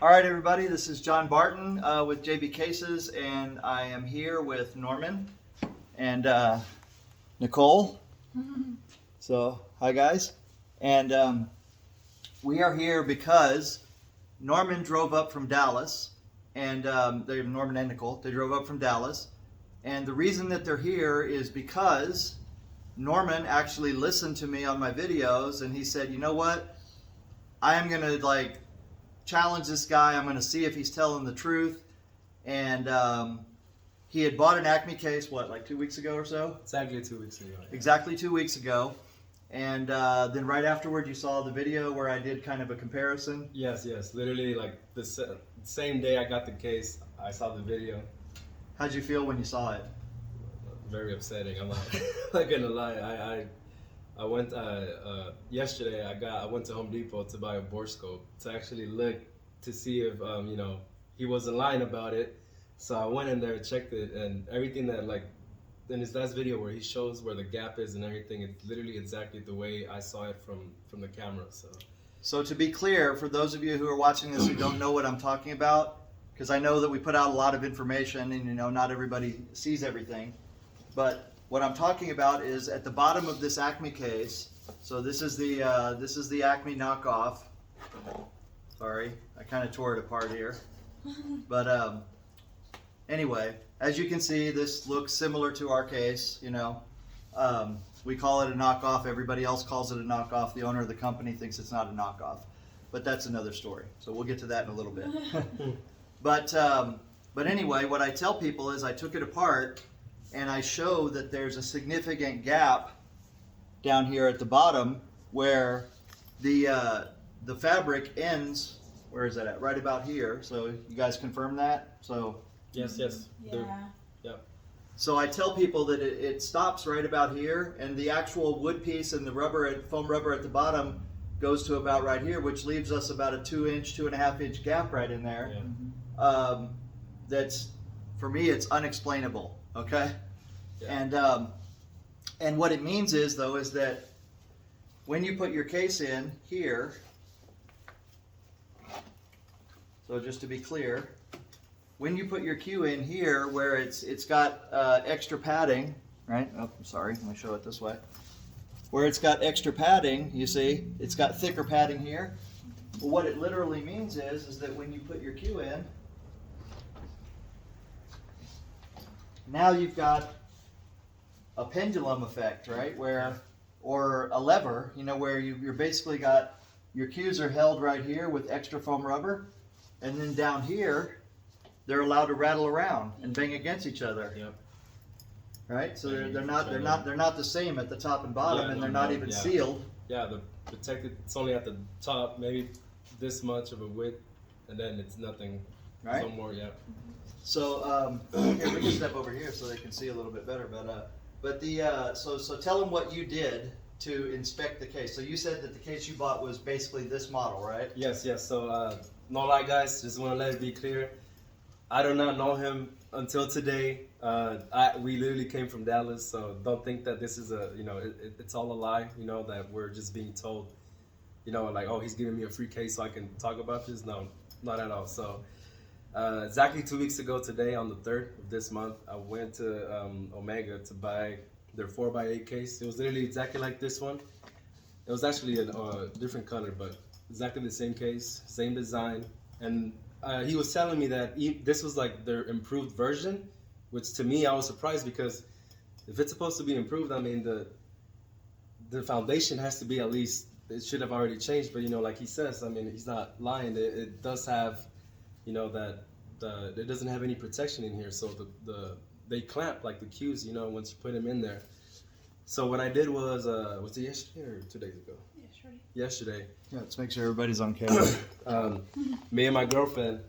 All right, everybody, this is John Barton with JB Cases, and I am here with Norman and Nicole. So, hi guys. And we are here because Norman drove up from Dallas, and Norman and Nicole, they drove up from Dallas. And the reason that they're here is because Norman actually listened to me on my videos, and he said, you know what, I am going to challenge this guy. I'm going to see if he's telling the truth. And he had bought an Acme case, like 2 weeks ago or so? Exactly 2 weeks ago. Yeah. Exactly 2 weeks ago. And then right afterward, you saw the video where I did kind of a comparison. Yes. Literally, like the same day I got the case, I saw the video. How'd you feel when you saw it? Very upsetting. I'm not gonna lie. I went yesterday. I went to Home Depot to buy a borescope to actually look to see if he wasn't lying about it. So I went in there, checked it, and everything that in his last video where he shows where the gap is and everything, it's literally exactly the way I saw it from the camera. So to be clear, for those of you who are watching this who don't know what I'm talking about, because I know that we put out a lot of information and not everybody sees everything, but what I'm talking about is at the bottom of this Acme case. So this is the Acme knockoff. Sorry, I kind of tore it apart here, but anyway, as you can see, this looks similar to our case. We call it a knockoff. Everybody else calls it a knockoff. The owner of the company thinks it's not a knockoff, but that's another story. So we'll get to that in a little bit. But anyway, what I tell people is I took it apart and I show that there's a significant gap down here at the bottom where the fabric ends. Where is that at? Right about here. So you guys confirm that? So yes. Yeah. So I tell people that it stops right about here, and the actual wood piece and the foam rubber at the bottom goes to about right here, which leaves us about a 2.5 inch gap right in there. Yeah. That's, for me, it's unexplainable. Okay. Yeah. And what it means is that when you put your case in here, so just to be clear, when you put your cue in here where it's got extra padding, right? Oh, I'm sorry, let me show it this way. Where it's got extra padding, you see, it's got thicker padding here. Well, what it literally means is that when you put your cue in, now you've got a pendulum effect, right? Or a lever, where you're basically got your cues are held right here with extra foam rubber, and then down here they're allowed to rattle around and bang against each other. Yep. Right? So they're not the same at the top and bottom, and they're not even sealed. Yeah, the protected, it's only at the top, maybe this much of a width, and then it's nothing. Right? No more. Yeah. So here, we can step over here so they can see a little bit better. So tell them what you did to inspect the case. So you said that the case you bought was basically this model, right? Yes. So no lie, guys. Just want to let it be clear. I do not know him until today. We literally came from Dallas, so don't think that this is it's all a lie. That we're just being told. Oh, he's giving me a free case so I can talk about this. No, not at all. So. Exactly 2 weeks ago today, on the 3rd of this month, I went to Omega to buy their 4x8 case. It was literally exactly like this one. It was actually a different color, but exactly the same case, same design. And he was telling me that this was like their improved version, which to me, I was surprised because if it's supposed to be improved, I mean, the foundation has to be at least, it should have already changed. But, like he says, I mean, he's not lying. It does have... that it doesn't have any protection in here, so they clamp like the cues, once you put them in there. So what I did was it yesterday or 2 days ago? Yesterday. Yeah, let's make sure everybody's on camera. Me and my girlfriend,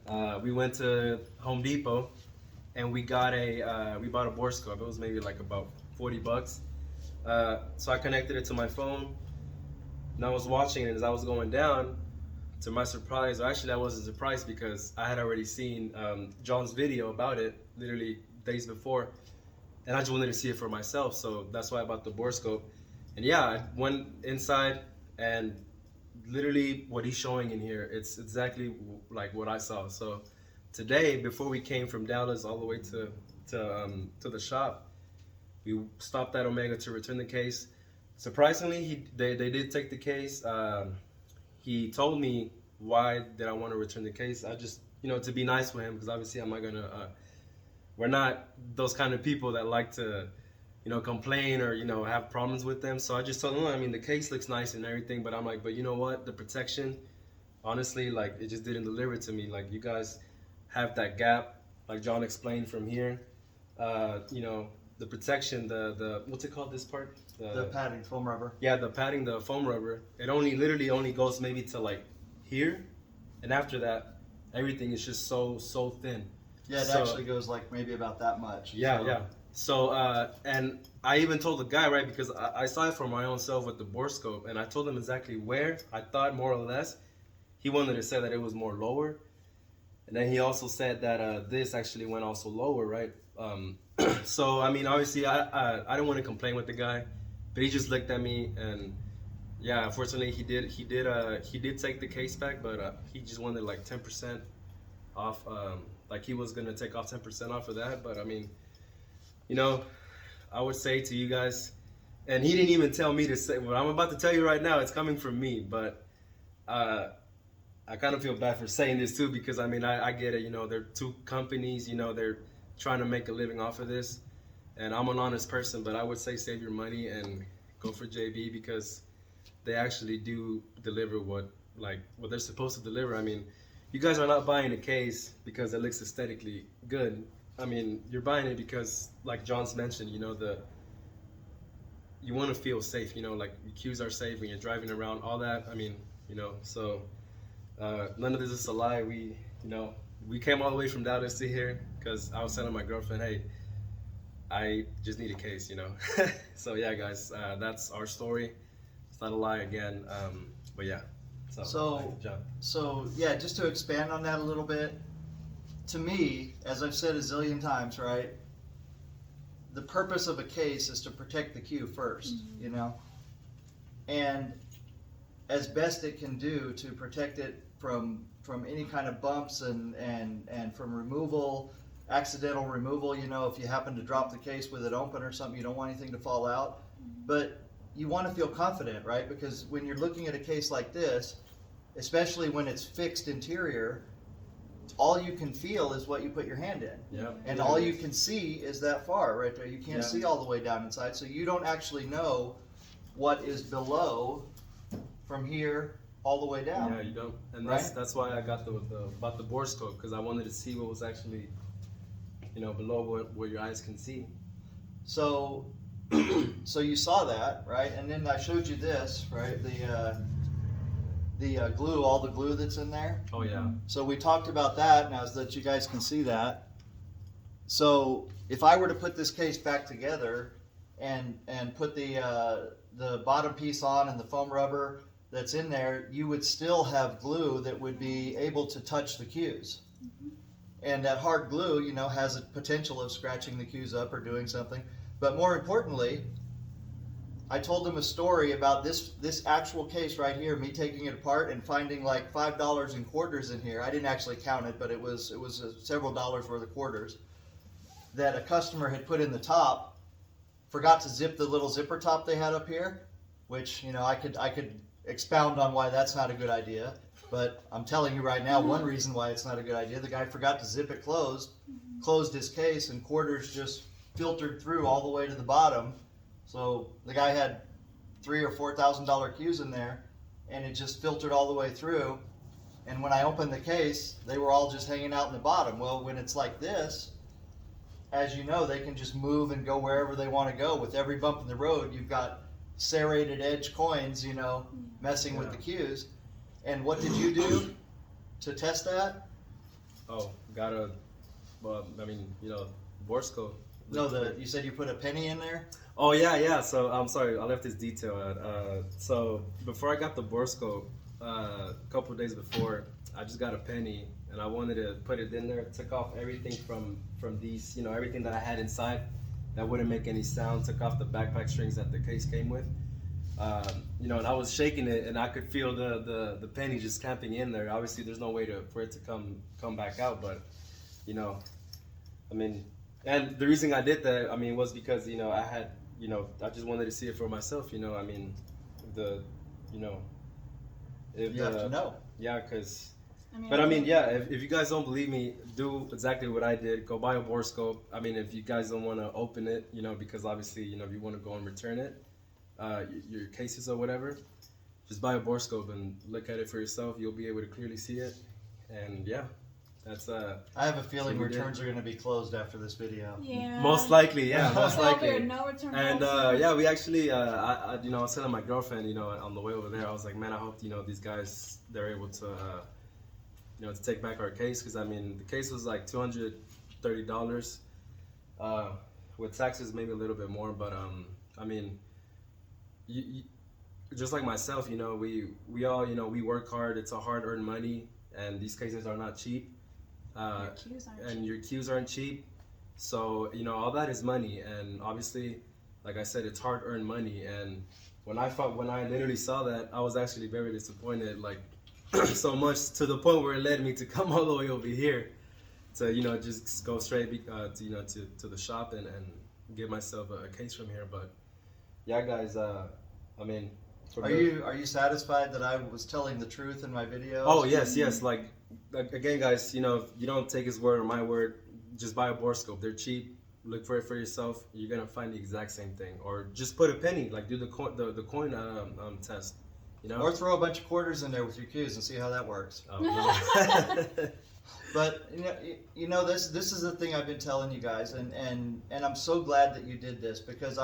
we went to Home Depot, and we bought a borescope. It was maybe like about $40. So I connected it to my phone, and I was watching it as I was going down. To my surprise, or actually I wasn't surprised because I had already seen John's video about it literally days before, and I just wanted to see it for myself, so that's why I bought the borescope. And yeah, I went inside, and literally what he's showing in here, it's exactly like what I saw. So today, before we came from Dallas all the way to the shop, we stopped at Omega to return the case. Surprisingly, they did take the case. He told me why did I want to return the case. I just, to be nice with him, because obviously I'm not gonna. We're not those kind of people that like to, complain or have problems with them. So I just told him, I mean, the case looks nice and everything, but I'm like, but you know what? The protection, honestly, like it just didn't deliver to me. Like you guys have that gap, like John explained from here. The protection, the what's it called? This part, The padding, foam rubber. yeah, the padding, the foam rubber. It literally only goes maybe to like here, and after that, everything is just so thin. Yeah, it actually goes like maybe about that much. Yeah, so. yeah. So, and I even told the guy, right, because I saw it for my own self with the bore scope, and I told him exactly where I thought more or less. He wanted to say that it was more lower, and then he also said that this actually went also lower, right? So, I mean, obviously, I don't want to complain with the guy, but he just looked at me, and yeah, unfortunately, he did take the case back, but he just wanted like 10% off. Like he was gonna take off 10% off of that, but I mean, I would say to you guys, and he didn't even tell me to say what I'm about to tell you right now. It's coming from me, but I kind of feel bad for saying this too, because I mean, I get it. They're two companies. They're trying to make a living off of this, and I'm an honest person, but I would say save your money and go for JB, because they actually do deliver what they're supposed to deliver. I mean, you guys are not buying a case because it looks aesthetically good. I mean, you're buying it because, like John's mentioned, you want to feel safe. Like your cues are safe when you're driving around, all that. I mean, so none of this is a lie. We came all the way from Dallas to here because I was telling my girlfriend, hey, I just need a case, So yeah, guys, that's our story. It's not a lie again, but yeah. So yeah, just to expand on that a little bit, to me, as I've said a zillion times, right, the purpose of a case is to protect the cue first, and as best it can do to protect it from any kind of bumps and from removal, accidental removal. If you happen to drop the case with it open or something, you don't want anything to fall out, but you want to feel confident, right? Because when you're looking at a case like this, especially when it's fixed interior, all you can feel is what you put your hand in. Yeah. And all you can see is that far right there. You can't see all the way down inside, so you don't actually know what is below from here all the way down. Yeah, you don't. And right? that's why I got bought the bore scope, because I wanted to see what was actually, below what your eyes can see. So you saw that, right? And then I showed you this, right? The glue, all the glue that's in there. Oh yeah. So we talked about that now, so that you guys can see that. So if I were to put this case back together and put the bottom piece on and the foam rubber that's in there, you would still have glue that would be able to touch the cues. And that hard glue, has a potential of scratching the cues up or doing something. But more importantly, I told him a story about this actual case right here, me taking it apart and finding like $5 in quarters in here. I didn't actually count it, but it was several dollars worth of quarters that a customer had put in the top, forgot to zip the little zipper top they had up here, which, I could expound on why that's not a good idea. But I'm telling you right now, one reason why it's not a good idea, the guy forgot to zip it closed his case, and quarters just filtered through all the way to the bottom. So the guy had $3,000 or $4,000 cues in there, and it just filtered all the way through. And when I opened the case, they were all just hanging out in the bottom. Well, when it's like this, as you know, they can just move and go wherever they want to go. With every bump in the road, you've got serrated edge coins, messing with the cues. And what did you do to test that? Oh, bore scope. No, you said you put a penny in there? Oh yeah. So I'm sorry, I left this detail out. So before I got the bore scope, a couple of days before, I just got a penny, and I wanted to put it in there. Took off everything from these, everything that I had inside that wouldn't make any sound. Took off the backpack strings that the case came with. You know, and I was shaking it, and I could feel the penny just camping in there. Obviously, there's no way for it to come back out, but you know, I mean, and the reason I did that, I mean, was because you know I just wanted to see it for myself. You know, I mean, if You have to know. Yeah, because. I But I mean, yeah, if you guys don't believe me, do exactly what I did. Go buy a borescope. I mean, if you guys don't want to open it, you know, because obviously, you know, if you want to go and return it, your cases or whatever, just buy a borescope and look at it for yourself. You'll be able to clearly see it. And yeah, that's I have a feeling So we did. returns are going to be closed after this video. Yeah. most likely, yeah, most Well, there are likely. no return And policy. yeah, we actually, you know, I was telling my girlfriend, you know, on the way over there, I was like, man, I hope, you know, these guys, they're able to, you know, to take back our case, because I mean, the case was like $230, with taxes maybe a little bit more, but I mean, you, just like myself, you know, we all, you know, we work hard. It's a hard-earned money, and these cases are not cheap, Your cues aren't and your cues aren't cheap. So you know, all that is money, and obviously, like I said, it's hard-earned money. And when I literally saw that, I was actually very disappointed, like so much to the point where it led me to come all the way over here to, you know, just go straight, to, you know, to the shop and get myself a case from here. But yeah, guys, I mean, Are you satisfied that I was telling the truth in my videos? Oh yes, like again, guys, you know, you don't take his word or my word. Just buy a borescope. They're cheap. Look for it for yourself. You're gonna find the exact same thing. Or just put a penny, like do the coin test. You know. Or throw a bunch of quarters in there with your cues and see how that works. Oh, no. But you know this is the thing I've been telling you guys, and I'm so glad that you did this, because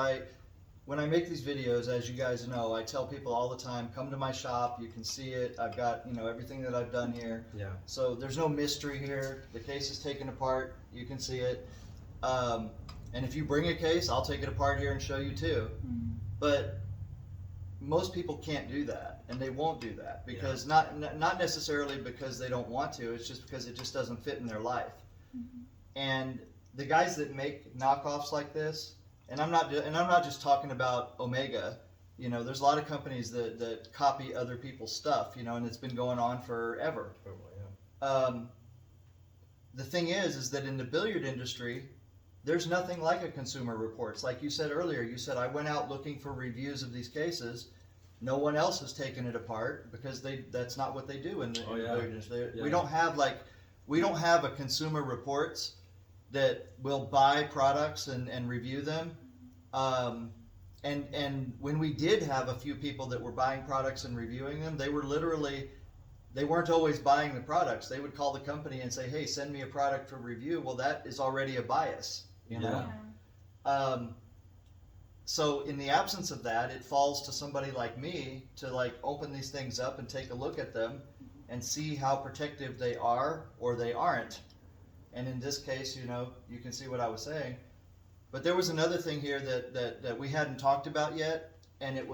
when I make these videos, as you guys know, I tell people all the time, come to my shop, you can see it. I've got, you know, everything that I've done here. Yeah. So there's no mystery here. The case is taken apart, you can see it. And if you bring a case, I'll take it apart here and show you too. Mm-hmm. But most people can't do that, and they won't do that, because not necessarily because they don't want to, it's just because it just doesn't fit in their life. Mm-hmm. And the guys that make knockoffs like this, and I'm not just talking about Omega, you know, there's a lot of companies that copy other people's stuff, you know, and it's been going on forever. The thing is that in the billiard industry, there's nothing like a Consumer Reports. Like you said earlier, you said, I went out looking for reviews of these cases. No one else has taken it apart, because that's not what they do in the billiard industry. Yeah. We don't have a Consumer Reports that will buy products and review them. And when we did have a few people that were buying products and reviewing them, they weren't always buying the products. They would call the company and say, hey, send me a product for review. Well, that is already a bias, you know? Yeah. So in the absence of that, it falls to somebody like me to like open these things up and take a look at them and see how protective they are or they aren't. And in this case, you know, you can see what I was saying. But there was another thing here that we hadn't talked about yet, and it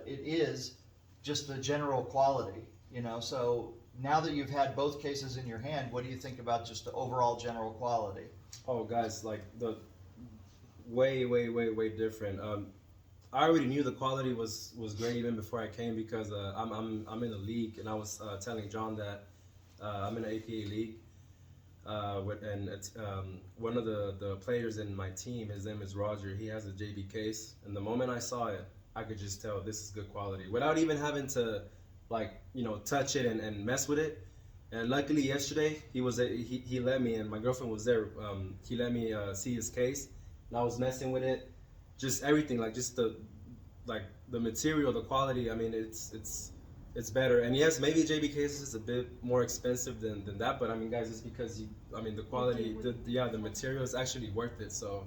is just the general quality, you know. So now that you've had both cases in your hand, what do you think about just the overall general quality? Oh, guys, like the way different. I already knew the quality was great even before I came, because I'm in a league, and I was telling John that I'm in an APA league. And it's, one of the players in my team, his name is Roger. He has a JB case, and the moment I saw it, I could just tell this is good quality without even having to, like, you know, touch it and mess with it. And luckily yesterday he let me, and my girlfriend was there. He let me see his case, and I was messing with it, just everything, like just the material, the quality. I mean, it's better. And yes, maybe JB cases is a bit more expensive than that, but I mean, guys, it's because the quality, the material is actually worth it. So,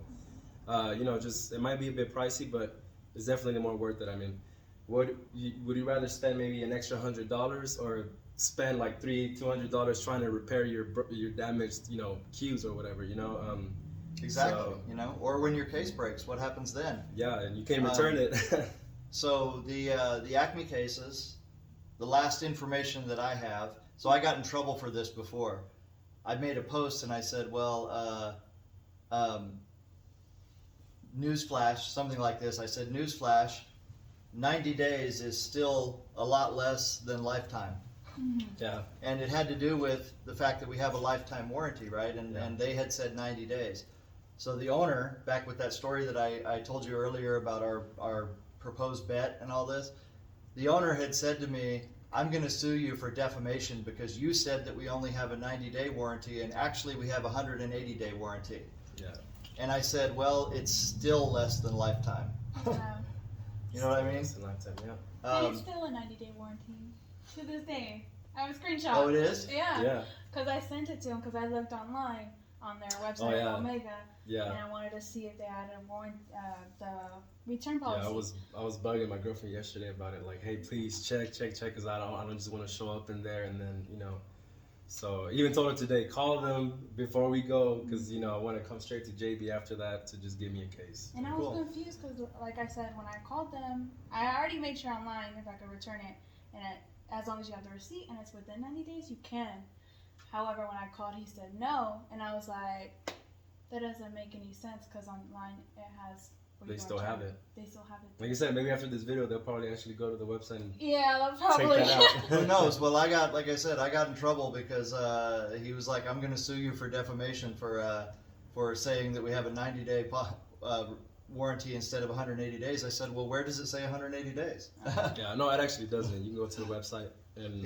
you know, just it might be a bit pricey, but it's definitely more worth it. I mean, would you rather spend maybe an extra $100 or spend like $200 trying to repair your damaged, you know, cues or whatever, you know? Exactly, So, you know, or when your case breaks, what happens then? yeah, and you can't return it. So the Acme cases, the last information that I have, so I got in trouble for this before. I made a post and I said, well, newsflash, something like this. I said, newsflash, 90 days is still a lot less than lifetime. Yeah. And it had to do with the fact that we have a lifetime warranty, right? And, Yeah. and they had said 90 days. So the owner, back with that story that I told you earlier about our proposed bet and all this, the owner had said to me, I'm going to sue you for defamation because you said that we only have a 90-day warranty and actually we have a 180-day warranty. Yeah. And I said, well, it's still less than lifetime. Yeah. You know what I mean? It's a lifetime, yeah. And it's still a 90-day warranty to this day. I have a screenshot. Oh, it is? Yeah. Yeah. Because I sent it to him because I looked online on their website, Oh, yeah. Omega, Yeah. and I wanted to see if they had a warrant, the return policy. Yeah, I was bugging my girlfriend yesterday about it. Like, hey, please check, because I don't just want to show up in there and then So I even told her today, call them before we go, because I want to come straight to JB after that to just give me a case. And I was Cool. confused because, like I said, when I called them, I already made sure online if I could return it, and as long as you have the receipt and it's within 90 days, you can. However, when I called, he said no, and I was like, that doesn't make any sense because online it has. where They you can still have return it. They still have it. Like you said, maybe after this video, they'll probably actually go to the website and Yeah, they'll probably. check that out. Who knows? Well, like I said, I got in trouble because he was like, I'm going to sue you for defamation for saying that we have a 90-day warranty instead of 180 days. I said, well, where does it say 180 days? Yeah, no, it actually doesn't. You can go to the website and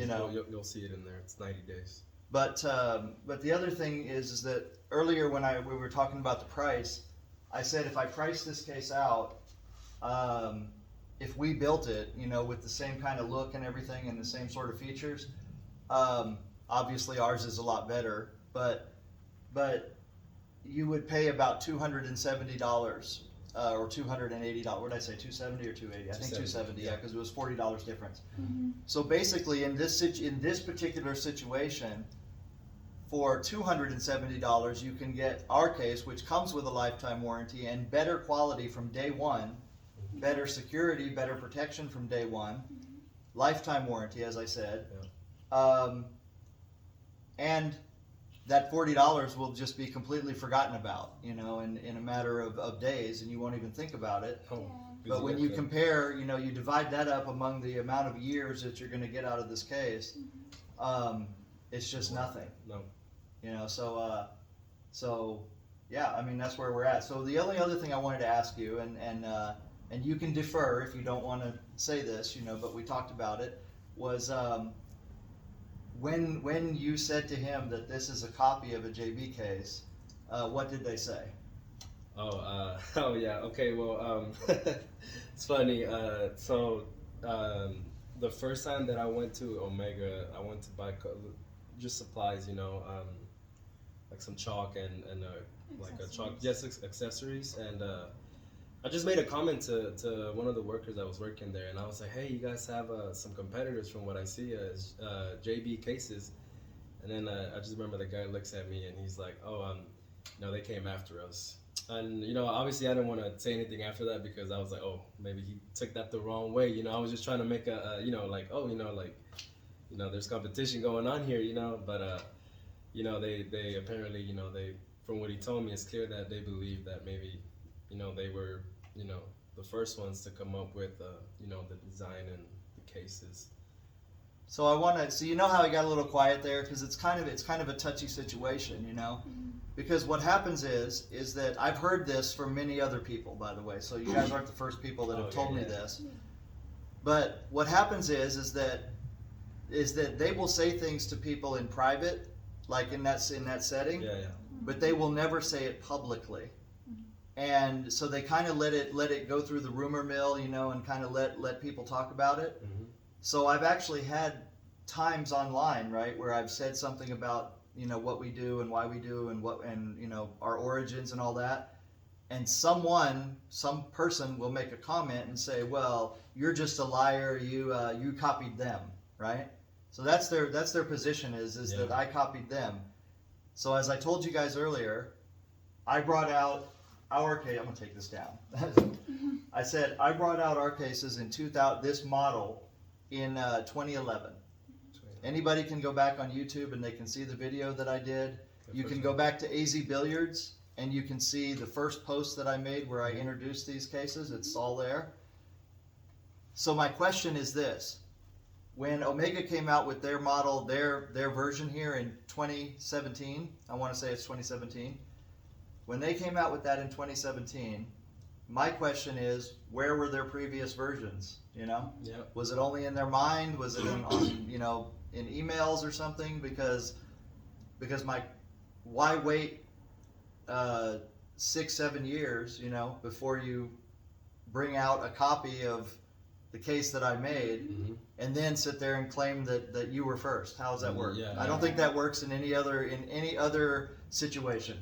you'll see it in there. It's 90 days. But the other thing is that earlier when we were talking about the price, I said if I price this case out, if we built it, with the same kind of look and everything and the same sort of features, obviously ours is a lot better, but you would pay about $270 or $280. What did I say? 270 or 280? I think 270. Yeah, because it was $40 difference. Mhm. So basically, in this particular situation, for $270, you can get our case, which comes with a lifetime warranty and better quality from day one, better security, better protection from day one, lifetime warranty, as I said, and that $40 will just be completely forgotten about, in a matter of days, and you won't even think about it. Oh, Yeah. But when you compare, you divide that up among the amount of years that you're going to get out of this case, it's just nothing. No. So yeah, I mean, that's where we're at. So the only other thing I wanted to ask you, and you can defer if you don't want to say this, but we talked about it, was when you said to him that this is a copy of a JB case, what did they say? Oh yeah. Okay. Well, it's funny. The first time that I went to Omega, I went to buy just supplies, like some chalk and like a chalk, accessories, and I just made a comment to one of the workers that was working there, and I was like, hey, you guys have some competitors from what I see as JB cases, and then I just remember the guy looks at me and he's like, oh, they came after us. And obviously I didn't want to say anything after that because I was like, oh, maybe he took that the wrong way. I was just trying to make there's competition going on here, but they apparently, they, from what he told me, it's clear that they believe that maybe, they were, the first ones to come up with, the design and the cases. So I want to. So how I got a little quiet there because it's kind of a touchy situation, because what happens is that I've heard this from many other people, by the way. So you guys aren't the first people that have told me this. But what happens is that they will say things to people in private, like in that setting. Yeah. But they will never say it publicly. And so they kind of let it go through the rumor mill, and kind of let people talk about it. Mm-hmm. So I've actually had times online, right, where I've said something about, what we do and why we do and our origins and all that. And some person will make a comment and say, well, you're just a liar. You copied them, right? So that's their position is that I copied them. So as I told you guys earlier, I brought out our case. I'm going to take this down. I said I brought out our cases in this model in 2011. Anybody can go back on YouTube and they can see the video that I did. You can go back to AZ Billiards and you can see the first post that I made where I introduced these cases. It's all there. So my question is this: when Omega came out with their model, their version here in 2017, I want to say it's 2017. When they came out with that in 2017, my question is, where were their previous versions? You know, was it only in their mind? Was it on you know, in emails or something? Because why wait 6-7 years, you know, before you bring out a copy of the case that I made, and then sit there and claim that you were first? How does that work? I don't think that works in any other situation.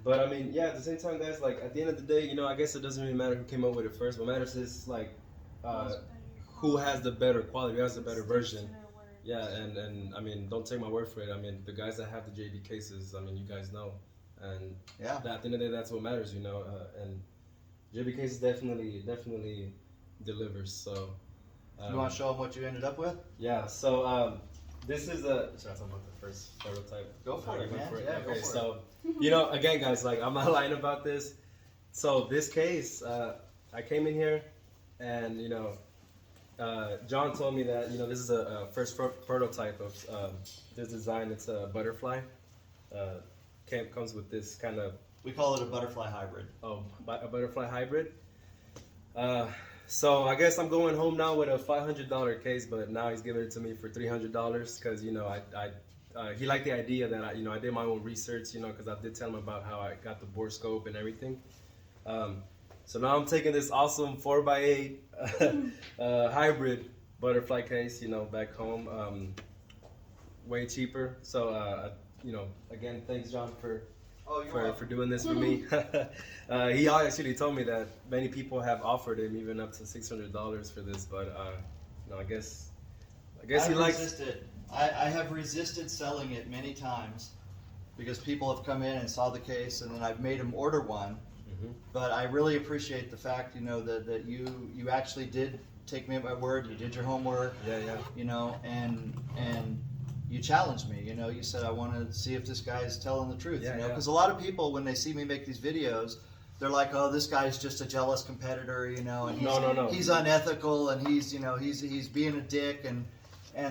But I mean, at the same time, guys, like at the end of the day, you know, I guess it doesn't really matter who came up with it first. What matters is like who has the better quality, who has the better version. And I mean, don't take my word for it. I mean, the guys that have the JB cases, I mean, you guys know, and at the end of the day, that's what matters, you know. And JB cases definitely delivers. So you want to show them what you ended up with? So this is should I talk about the first prototype? Go for it, man. Okay, so you know, again, guys, like I'm not lying about this. So this case, I came in here, and you know, John told me that, you know, this is a first prototype of this design. It's a butterfly. Comes with this kind of. We call it a butterfly hybrid. Oh, a butterfly hybrid. So I guess I'm going home now with a $500 case, but now he's giving it to me for $300 because, you know, he liked the idea that I did my own research, you know, because I did tell him about how I got the bore scope and everything. So now I'm taking this awesome 4x8 hybrid butterfly case, you know, back home, way cheaper. So you know, again, thanks John for doing this for me. He actually told me that many people have offered him even up to $600 for this, but no, I guess he likes. Resisted. I have resisted selling it many times because people have come in and saw the case, and then I've made them order one. But I really appreciate the fact, you know, that you actually did take me at my word. You did your homework. You know, and you challenged me. You know, you said, I want to see if this guy's telling the truth. You know, because a lot of people, when they see me make these videos, they're like, oh, this guy's just a jealous competitor, you know, and he's unethical, and he's, you know, he's being a dick, and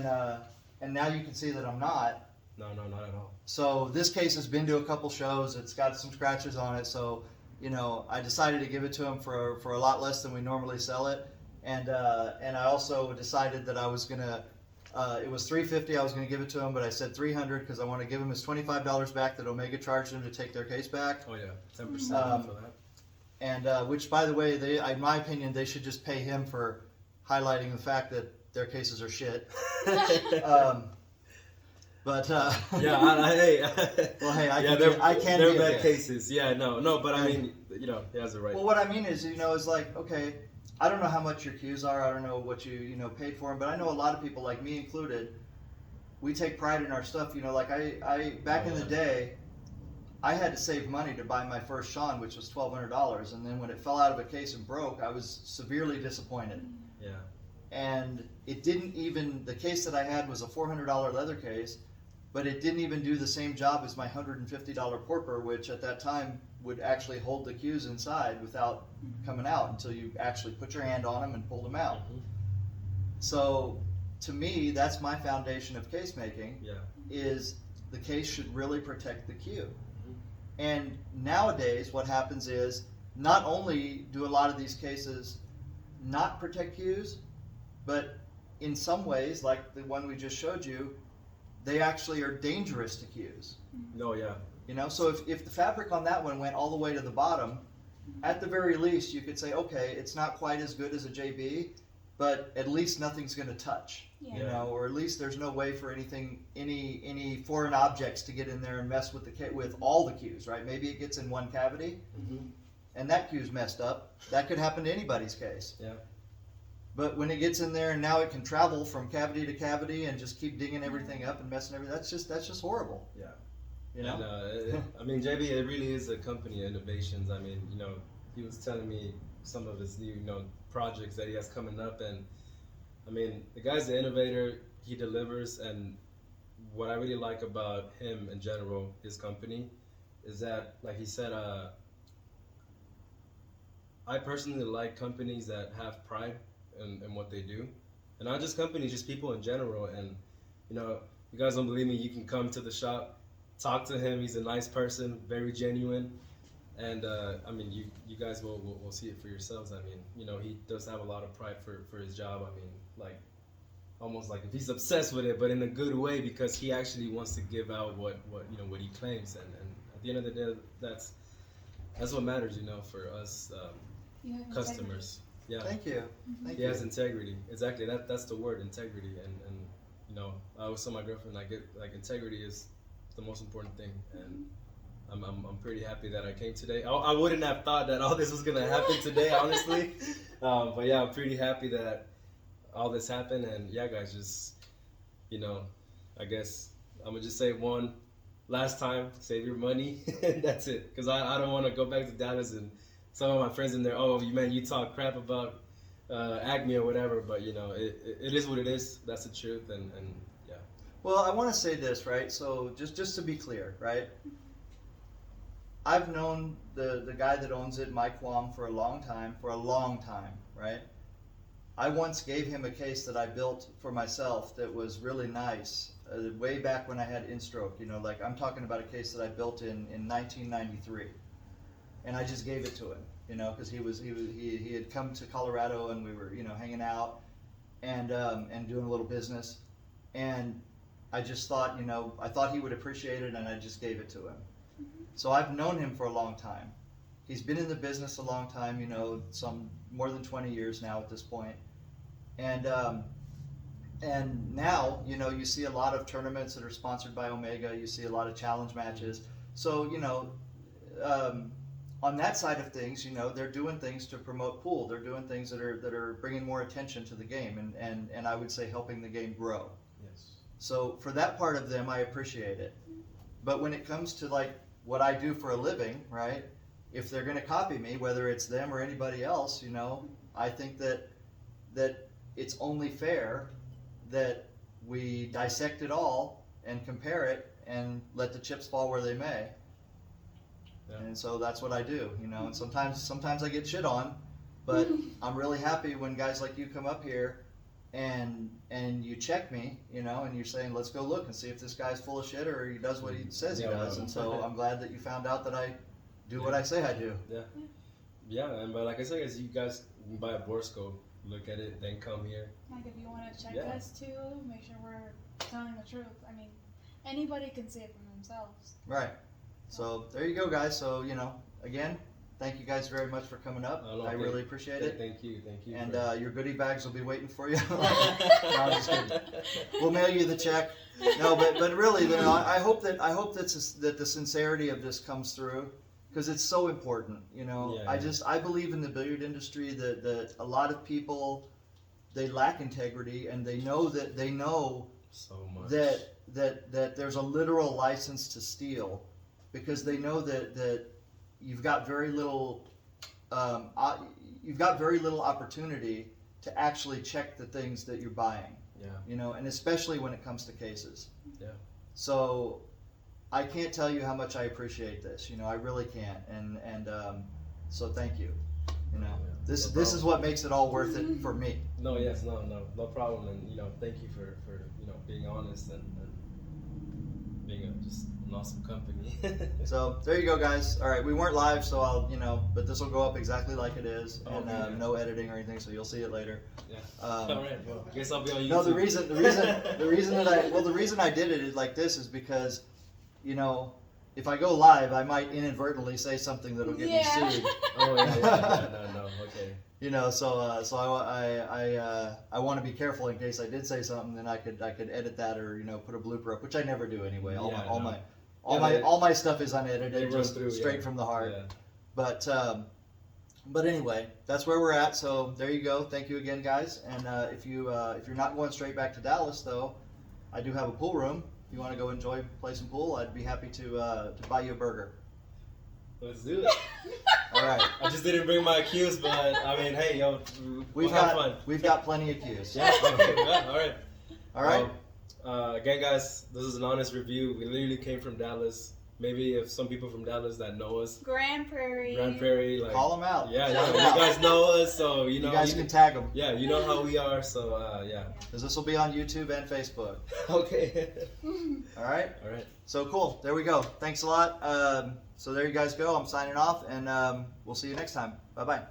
now you can see that I'm not. No, not at all. So this case has been to a couple shows. It's got some scratches on it, so you know, I decided to give it to him for a lot less than we normally sell it, and I also decided that I was gonna. It was $350. I was going to give it to him, but I said $300 because I want to give him his $25 back that Omega charged him to take their case back. Oh yeah, 10% for that. And which, by the way, in my opinion, they should just pay him for highlighting the fact that their cases are shit. But hey, I can. They're bad cases. But I mean, you know, he has the right. Well, what I mean is, you know, it's like, okay, I don't know how much your cues are. I don't know what you paid for them, but I know a lot of people, like me included, we take pride in our stuff. You know, like I back in the day, I had to save money to buy my first Sean, which was $1,200, and then when it fell out of a case and broke, I was severely disappointed. Yeah. And it didn't even, the case that I had was a $400 leather case, but it didn't even do the same job as my $150 Porper, which at that time would actually hold the cues inside without coming out until you actually put your hand on them and pulled them out. So to me, that's my foundation of case making, is the case should really protect the cue. And nowadays what happens is, not only do a lot of these cases not protect cues, but in some ways, like the one we just showed you, they actually are dangerous to cues. You know, so if the fabric on that one went all the way to the bottom, at the very least you could say, okay, it's not quite as good as a JB, but at least nothing's going to touch. You know, or at least there's no way for any foreign objects to get in there and mess with all the cues, right? Maybe it gets in one cavity, and that cue's messed up. That could happen to anybody's case. But when it gets in there and now it can travel from cavity to cavity and just keep digging everything up and messing everything, that's just horrible. You know? And, I mean, JB, it really is a company of innovations. I mean, you know, he was telling me some of his new, projects that he has coming up, and I mean, the guy's an innovator. He delivers, and what I really like about him in general, his company, is that, like he said, I personally like companies that have pride in what they do, and not just companies, just people in general. And you know, you guys don't believe me, you can come to the shop, talk to him. He's a nice person, very genuine, and I mean, you guys will see it for yourselves. I mean, you know, he does have a lot of pride for his job. I mean, like, almost like if he's obsessed with it, but in a good way, because he actually wants to give out what you know, what he claims, and at the end of the day, that's what matters, you know, for us You have customers. Yeah, Thank you. Thank he you. has integrity. Exactly, that's the word, integrity. And you know, I always tell my girlfriend, like integrity is the most important thing, and I'm pretty happy that I came today. I wouldn't have thought that all this was gonna happen today, honestly. But yeah, I'm pretty happy that all this happened. And yeah, guys, just, you know, I guess I'm gonna just say one last time: save your money, and that's it. Because I don't want to go back to Dallas and some of my friends in there, oh, you talk crap about Acme or whatever. But you know, it is what it is. That's the truth. And yeah. Well, I want to say this, right? So just to be clear, right? I've known the guy that owns it, Mike Wong, for a long time, right? I once gave him a case that I built for myself that was really nice, way back when I had InStroke. You know, like I'm talking about a case that I built in 1993, and I just gave it to him. You know, because he had come to Colorado and we were, you know, hanging out and doing a little business, and I just thought, you know, I thought he would appreciate it, and I just gave it to him. So I've known him for a long time. He's been in the business a long time, you know, some more than 20 years now at this point. And now, you know, you see a lot of tournaments that are sponsored by Omega. You see a lot of challenge matches. So, you know, on that side of things, you know, they're doing things to promote pool. They're doing things that are bringing more attention to the game, and I would say helping the game grow. Yes. So for that part of them, I appreciate it. But when it comes to like what I do for a living, right? If they're going to copy me, whether it's them or anybody else, you know, I think that it's only fair that we dissect it all and compare it and let the chips fall where they may. Yeah. And so that's what I do, you know. And sometimes I get shit on, but I'm really happy when guys like you come up here and you check me, you know, and you're saying, let's go look and see if this guy's full of shit or he does what he says he does. And so I'm glad that you found out that I do what I say I do. Yeah, and but like I said, guys, you guys can buy a borescope, look at it, then come here. Like if you want to check us too, make sure we're telling the truth. I mean, anybody can see it for themselves. Right. So there you go, guys. So, you know, again, thank you guys very much for coming up. I really appreciate it. Thank you. And your goodie bags will be waiting for you. No, I'm just kidding. We'll mail you the check. No, but really, you know, I hope that the sincerity of this comes through, because it's so important. You know, I believe in the billiard industry that a lot of people, they lack integrity, and they know so much that there's a literal license to steal, because they know that you've got very little opportunity to actually check the things that you're buying. Yeah. You know, and especially when it comes to cases. Yeah. So I can't tell you how much I appreciate this. You know, I really can't. And so thank you. You know, this is what makes it all worth it for me. No problem. And you know, thank you for you know, being honest and being just an awesome company. So there you go, guys. All right, we weren't live, so I'll, you know, but this will go up exactly like it is, and no editing or anything, so you'll see it later. Yeah. All right. Well, I guess I'll be on YouTube. No, the reason I did it is like this is because, you know, if I go live, I might inadvertently say something that'll get me sued. Oh yeah. No. Okay. You know, so I want to be careful in case I did say something, then I could edit that, or, you know, put a blooper up, which I never do anyway. All my stuff is unedited, just straight from the heart. Yeah. But anyway, that's where we're at. So there you go. Thank you again, guys. And if you're not going straight back to Dallas, though, I do have a pool room. If you want to go play some pool, I'd be happy to buy you a burger. Let's do it. All right. I just didn't bring my cues, but I mean, hey, yo, we've got plenty of cues. Yeah. Okay. Yeah. All right. All right. Again, guys, this is an honest review. We literally came from Dallas, maybe if some people from Dallas that know us, Grand Prairie. like Call them out. yeah, Shout you 'em out. guys know us, so you know You guys can tag them. yeah, you know how we are, so yeah. Because this will be on YouTube and Facebook. Okay. All right. All right. So cool. There we go. Thanks a lot. So there you guys go. I'm signing off, and we'll see you next time. Bye bye.